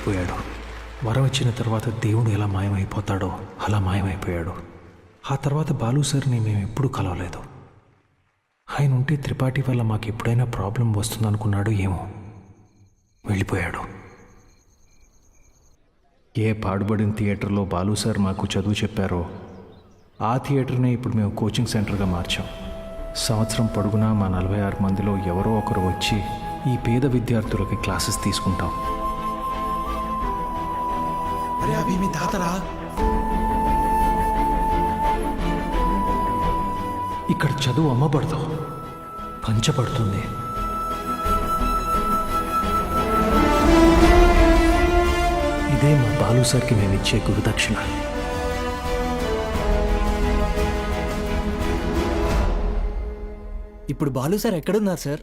వెళ్ళిపోయాడు. వరం ఇచ్చిన తర్వాత దేవుడు ఎలా మాయమైపోతాడో అలా మాయమైపోయాడు. ఆ తర్వాత బాలు సార్ని మేము ఎప్పుడూ కలవలేదు. ఆయన ఉంటే త్రిపాఠి వల్ల మాకు ఎప్పుడైనా ప్రాబ్లం వస్తుందనుకున్నాడు ఏమో, వెళ్ళిపోయాడు. ఏ పాడుబడిన థియేటర్లో బాలు సార్ మాకు చదువు చెప్పారో ఆ థియేటర్నే ఇప్పుడు మేము కోచింగ్ సెంటర్గా మార్చాం. సంవత్సరం పొడుగునా మా 46 మందిలో ఎవరో ఒకరు వచ్చి ఈ పేద విద్యార్థులకి క్లాసెస్ తీసుకుంటాం. అరే అభి మీ తాతరా? ఇక్కడ చదువు అమ్మబడదు, పంచబడుతుంది. ఇదే మా బాలు సార్కి మేము ఇచ్చే గురుదక్షిణ. ఇప్పుడు బాలు సార్ ఎక్కడున్నారు సార్?